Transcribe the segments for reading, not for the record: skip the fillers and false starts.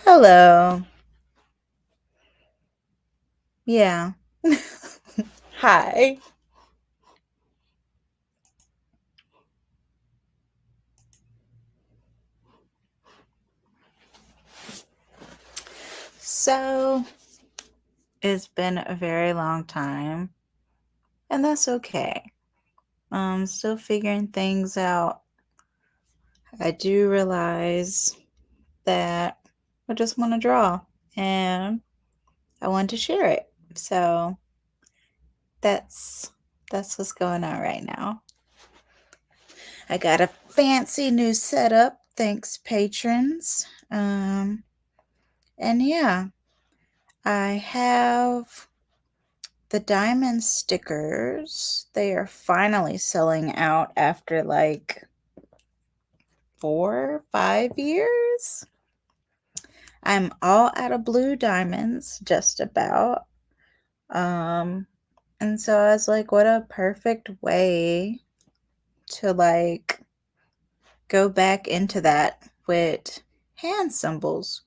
Hello. Yeah. Hi. So, it's been a very long time, and that's okay. Still figuring things out. I do realize that I just want to draw and I want to share it. So, that's that's what's going on right now. I got a fancy new setup, thanks patrons. And yeah, I have the diamond stickers. They are finally selling out after like 4, 5 years. I'm all out of blue diamonds, just about. Um, and so I was like, what a perfect way to like go back into that with hand symbols.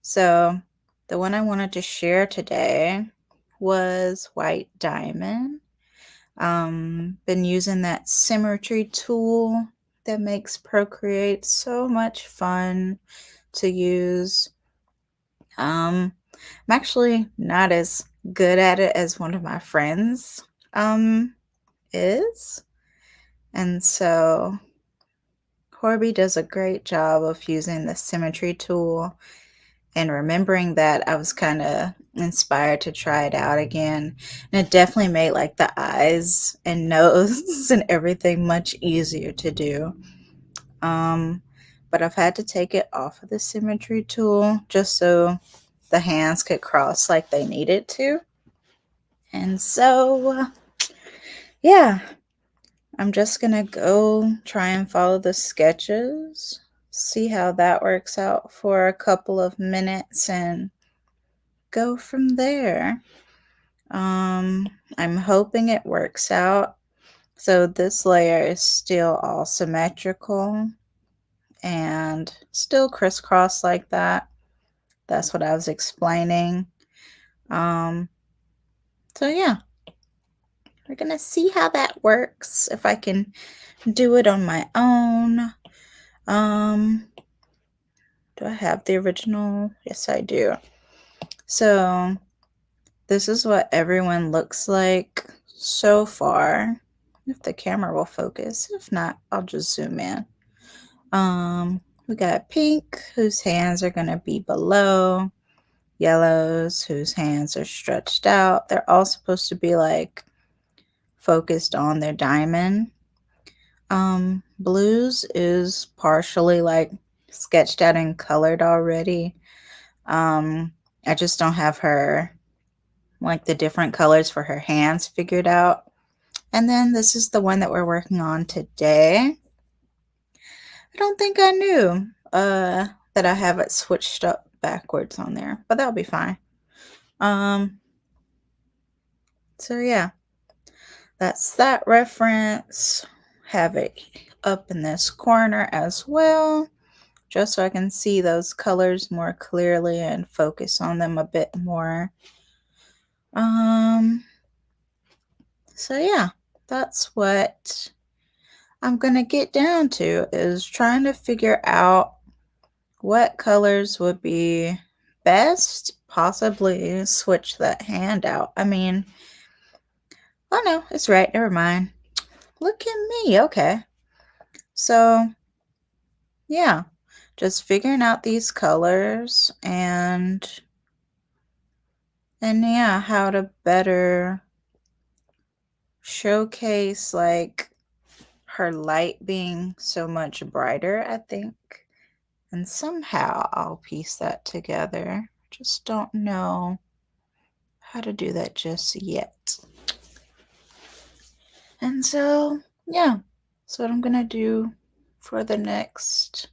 So the one I wanted to share today was white diamond. Been using that symmetry tool that makes Procreate so much fun to use. I'm actually not as good at it as one of my friends is. And so Corby does a great job of using the symmetry tool and remembering that I was kind of inspired to try it out again. And it definitely made like the eyes and nose and everything much easier to do. Um, but I've had to take it off of the symmetry tool just so the hands could cross like they needed to. And so, yeah, I'm just gonna go try and follow the sketches, see how that works out for a couple of minutes, and go from there. I'm hoping it works out. So this layer is still all symmetrical and still crisscross like that. That's what I was explaining. Um, so yeah, we're gonna see how that works. If I can do it on my own. Um, do I have the original? Yes, I do. So this is what everyone looks like so far. If the camera will focus. If not, I'll just zoom in. We got pink, whose hands are gonna be below. Yellows, whose hands are stretched out. They're all supposed to be like focused on their diamond. Blues is partially like sketched out and colored already. Um, I just don't have her like the different colors for her hands figured out. And then this is the one that we're working on today. I don't think I knew that I have it switched up backwards on there, but that'll be fine. Um, so yeah, that's that reference. Have it up in this corner as well, just so I can see those colors more clearly and focus on them a bit more. Um, so yeah, that's what I'm gonna get down to, is trying to figure out what colors would be best, possibly switch that hand out. I mean, oh no, it's right, never mind. Look at me, okay. So, yeah, just figuring out these colors and yeah, how to better showcase like her light being so much brighter, I think. And somehow I'll piece that together. Just don't know how to do that just yet. And so, yeah, that's what I'm gonna do for the next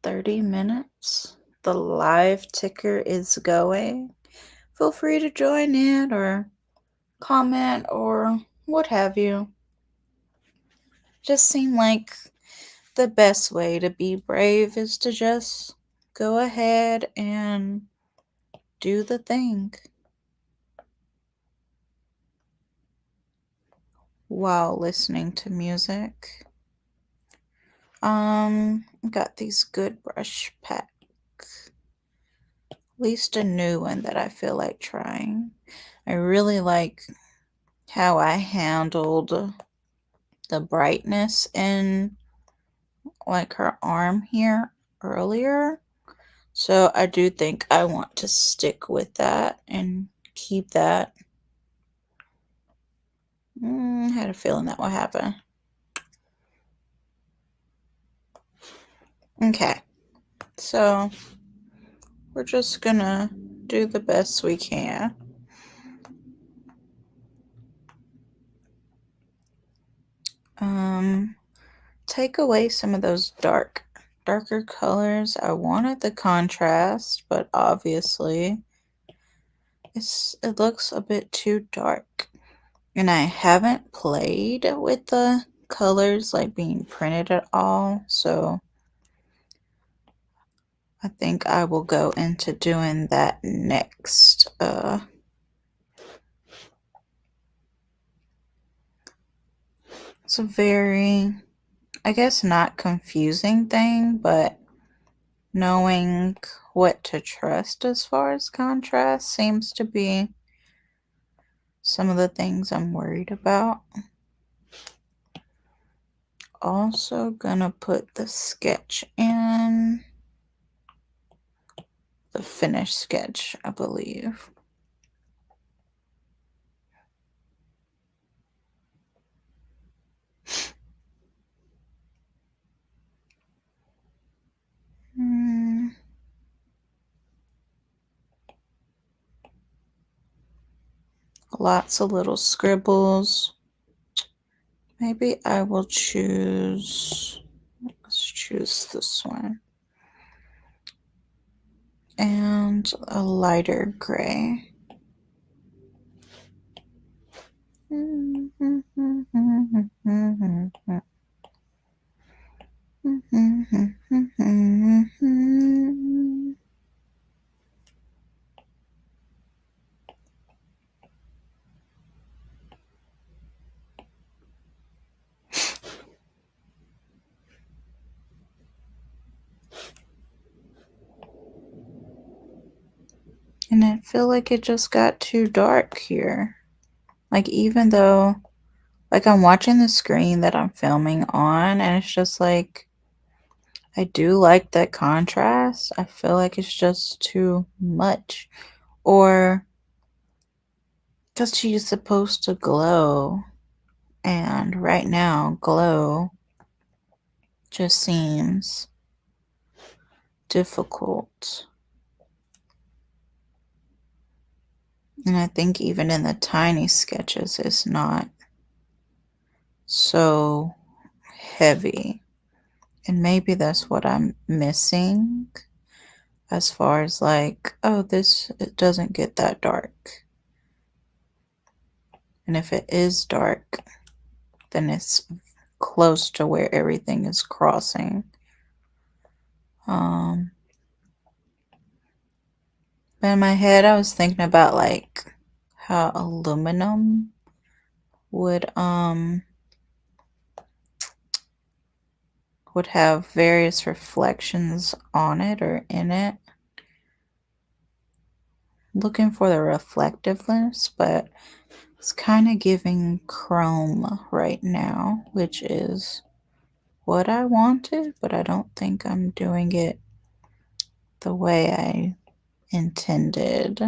30 minutes. The live ticker is going. Feel free to join in or comment or what have you. Just seemed like the best way to be brave is to just go ahead and do the thing while listening to music. Got these good brush packs. At least a new one that I feel like trying. I really like how I handled the brightness in like her arm here earlier. So I do think I want to stick with that and keep that. Had a feeling that would happen. Okay, so we're just gonna do the best we can. Take away some of those darker colors. I wanted the contrast, but obviously it looks a bit too dark. And I haven't played with the colors like being printed at all, so I think I will go into doing that next. It's a very, I guess, not confusing thing, but knowing what to trust as far as contrast seems to be some of the things I'm worried about. Also gonna put the sketch in, the finished sketch, I believe. Lots of little scribbles. Maybe I will choose, let's choose this one. And a lighter gray. And I feel like it just got too dark here. Like, even though, like, I'm watching the screen that I'm filming on, and it's just like, I do like that contrast. I feel like it's just too much. Or because she's supposed to glow, and right now, glow just seems difficult. And I think even in the tiny sketches, it's not so heavy. And maybe that's what I'm missing as far as like, oh, this, it doesn't get that dark. And if it is dark, then it's close to where everything is crossing. But in my head, I was thinking about like how aluminum would have various reflections on it or in it. Looking for the reflectiveness, but it's kind of giving chrome right now, which is what I wanted, but I don't think I'm doing it the way I intended.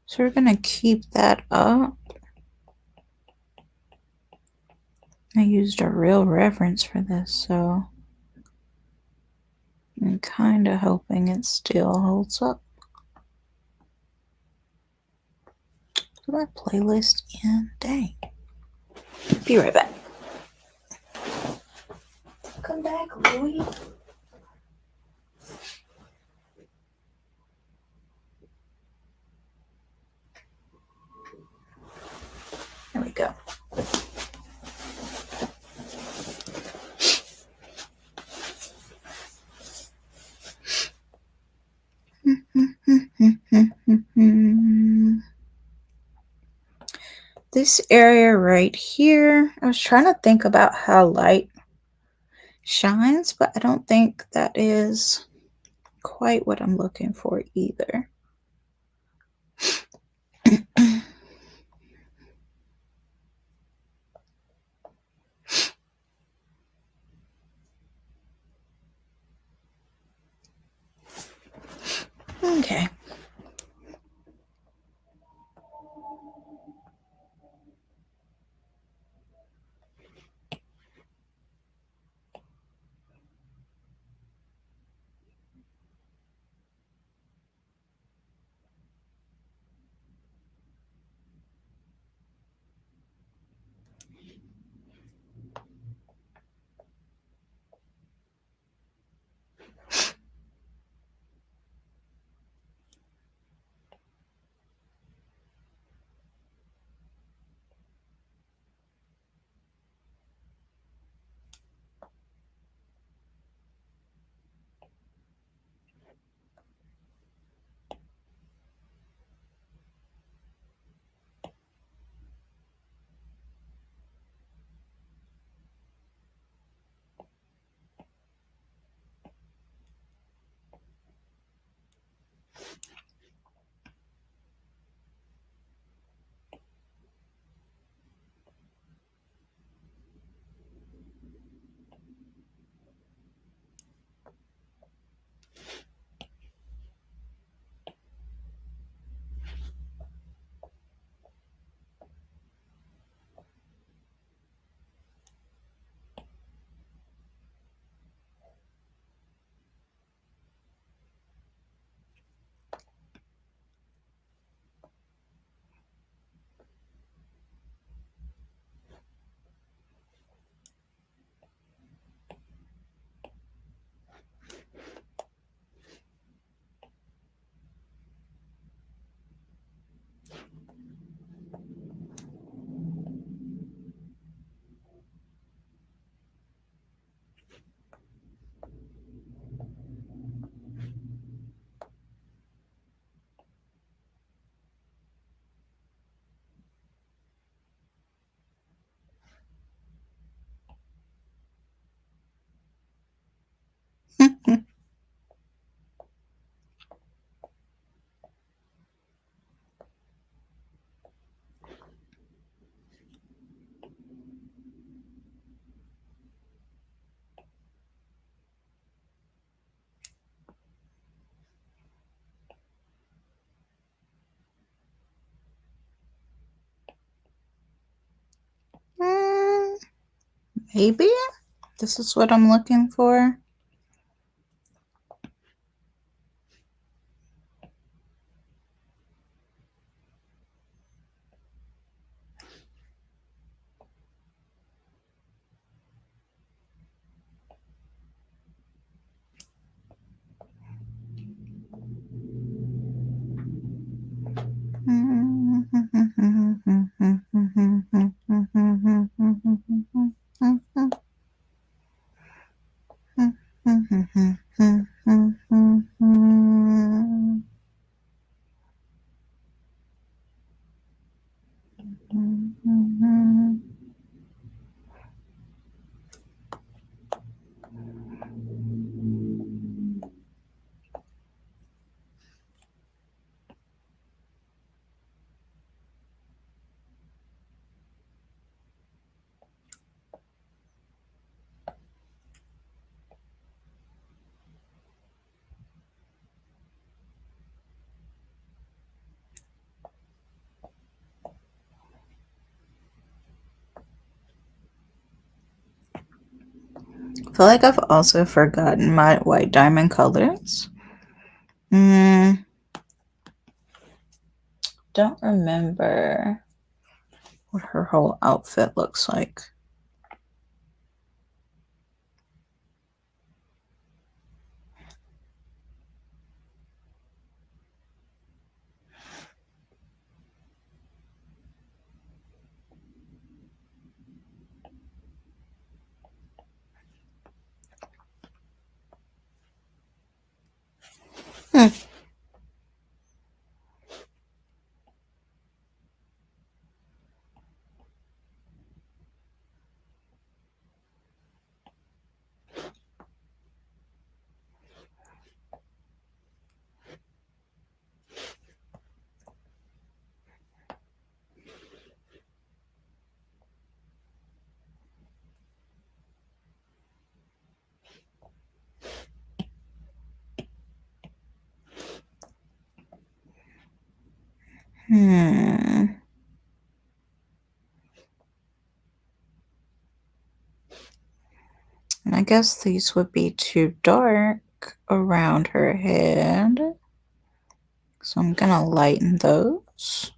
So we're gonna keep that up. I used a real reference for this, so I'm kind of hoping it still holds up. Put my playlist in. Dang. Be right back. Welcome back, Louie. There we go. This area right here, I was trying to think about how light shines, but I don't think that is quite what I'm looking for either. Okay. Maybe this is what I'm looking for. I feel like I've also forgotten my white diamond colors. Don't remember what her whole outfit looks like. Hmm. And I guess these would be too dark around her head. So I'm gonna lighten those.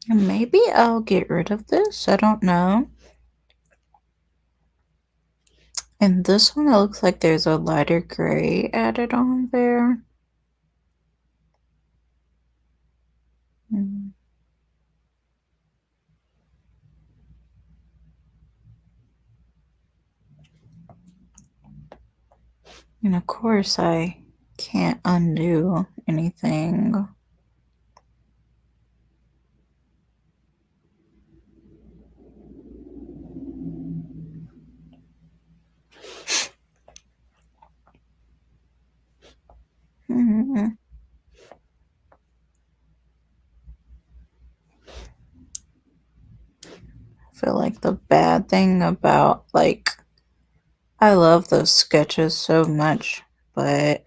And maybe I'll get rid of this. I don't know. And this one, it looks like there's a lighter gray added on there. Mm. And of course, I can't undo anything. Mm. I feel like the bad thing about, like, I love those sketches so much, but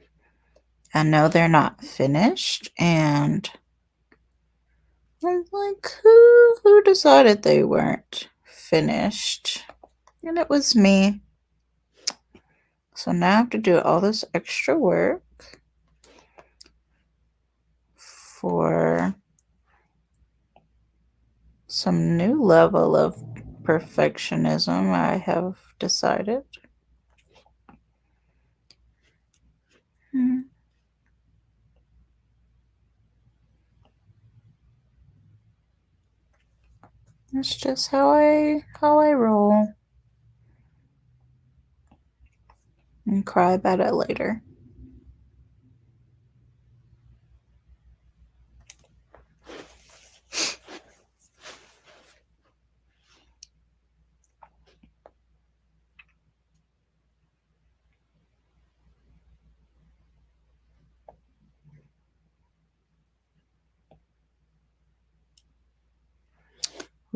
I know they're not finished, and I'm like, who decided they weren't finished? And it was me. So now I have to do all this extra work for some new level of perfectionism, I have decided. Mm, That's just how I roll, and cry about it later.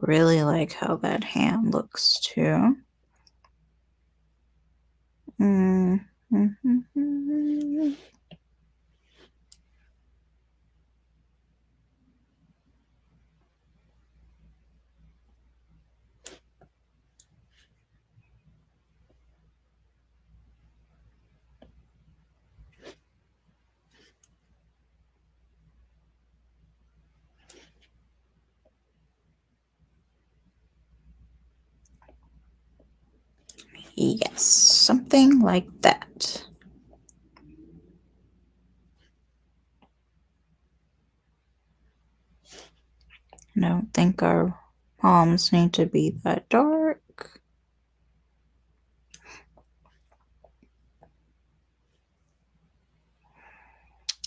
Really like how that hand looks too. Mm. Yes, something like that. I don't think our palms need to be that dark.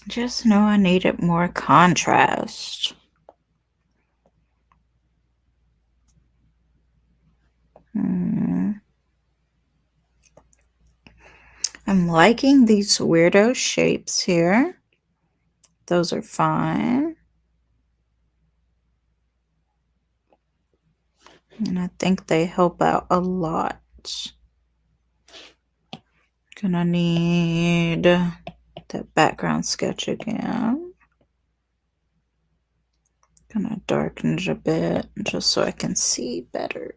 Just know I needed more contrast. Hmm. I'm liking these weirdo shapes here. Those are fine. And I think they help out a lot. Gonna need that background sketch again. Gonna darken it a bit just so I can see better.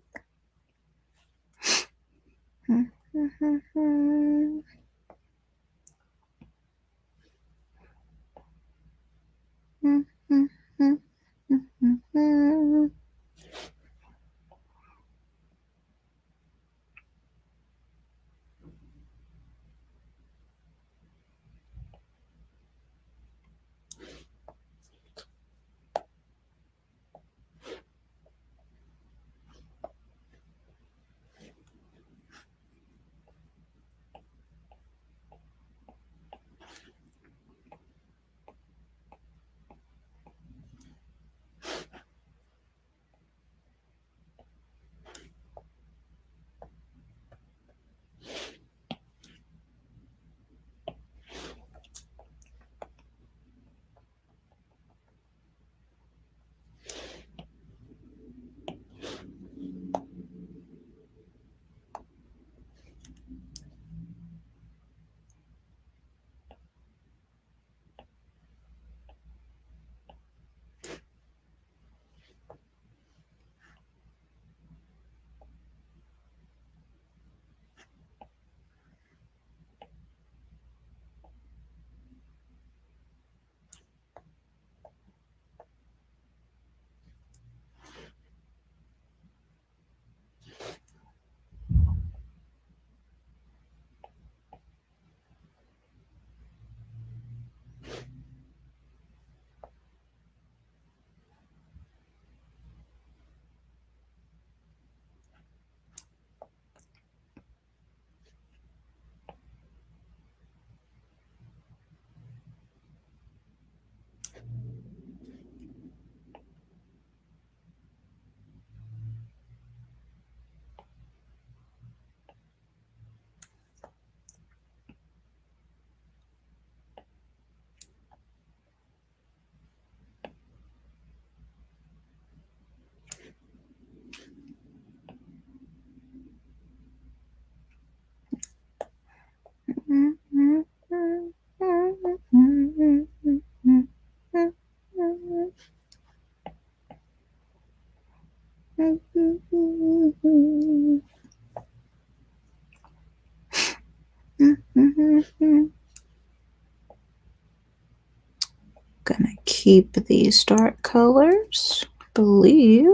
Gonna keep these dark colors, believe.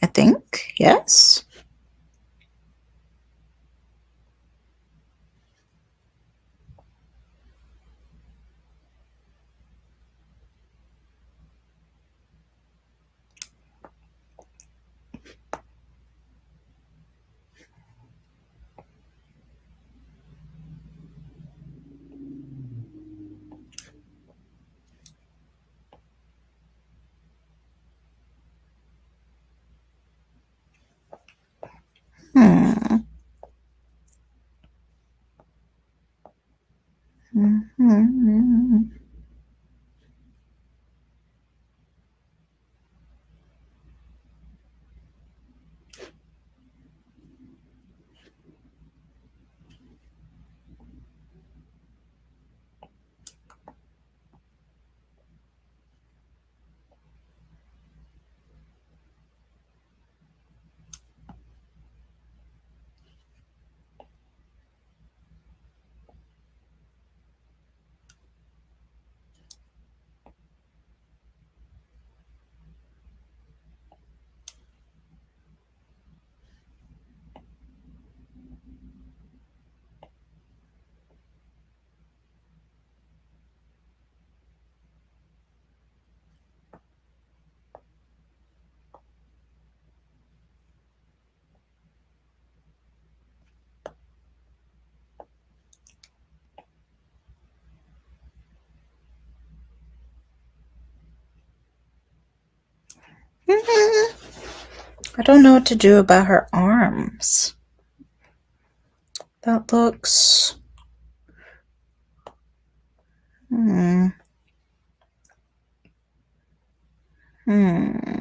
I think, yes. Hmm. I don't know what to do about her arms. That looks... Hmm. Hmm.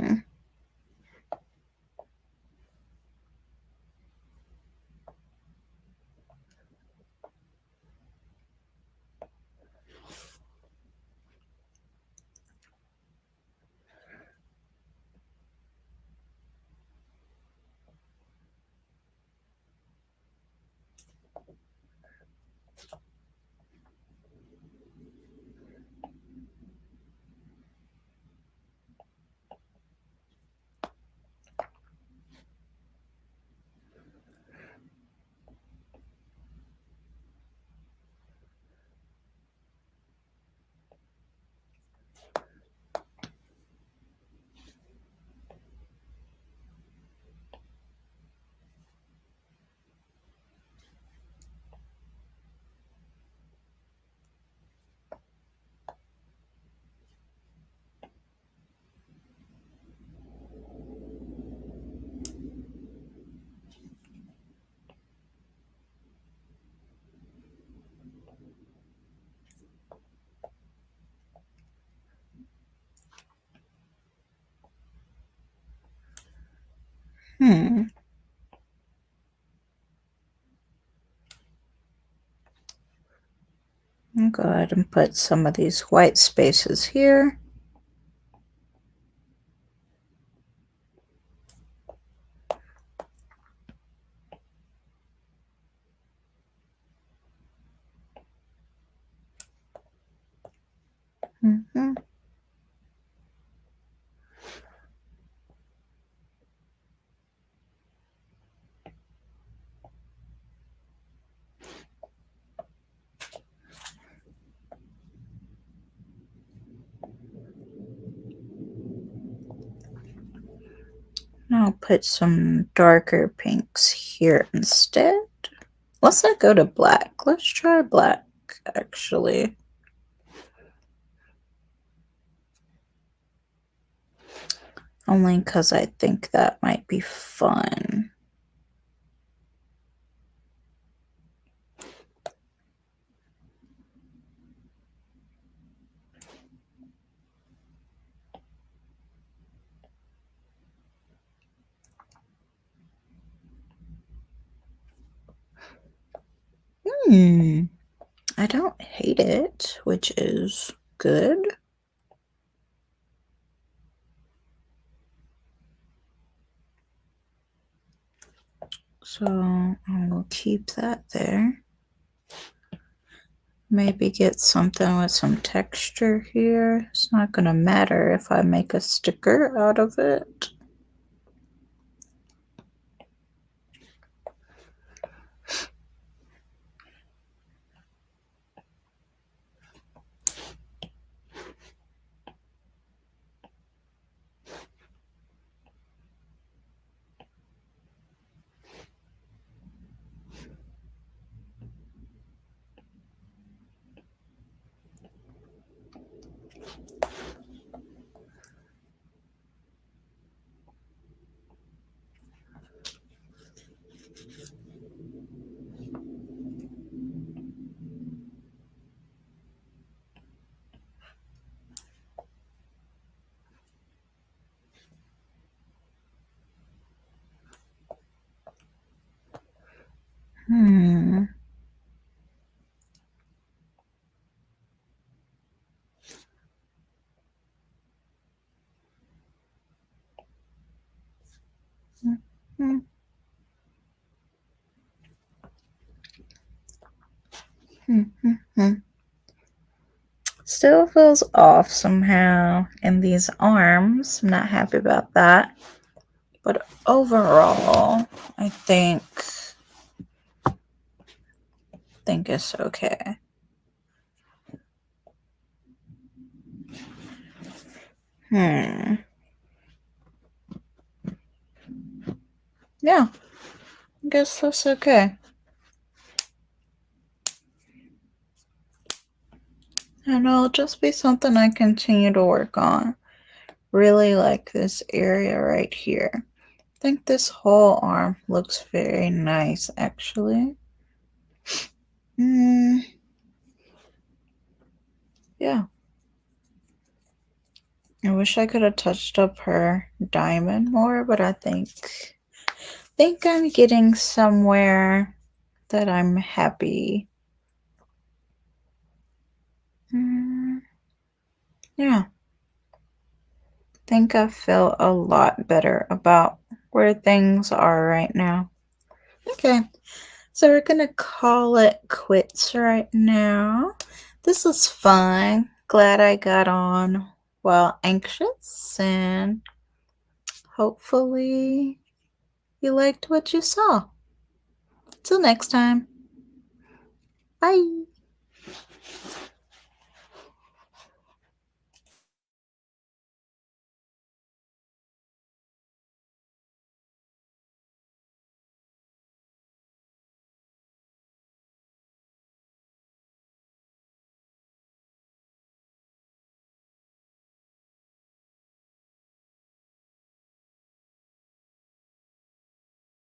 Hmm. I'll go ahead and put some of these white spaces here. Mm-hmm. I'll put some darker pinks here instead. Let's not go to black. Let's try black, actually. Only because I think that might be fun. I don't hate it, which is good. So I will keep that there. Maybe get something with some texture here. It's not gonna matter if I make a sticker out of it. Hmm. Hmm. Hmm. Hmm. Still feels off somehow in these arms. I'm not happy about that. But overall, I think it's okay. Hmm. Yeah, I guess that's okay. And it'll just be something I continue to work on. Really like this area right here. I think this whole arm looks very nice, actually. Yeah. I wish I could have touched up her diamond more, but I think I'm getting somewhere that I'm happy. Yeah. Think I feel a lot better about where things are right now. Okay, so we're gonna call it quits right now. This was fun. Glad I got on while anxious, and hopefully you liked what you saw. Till next time. Bye.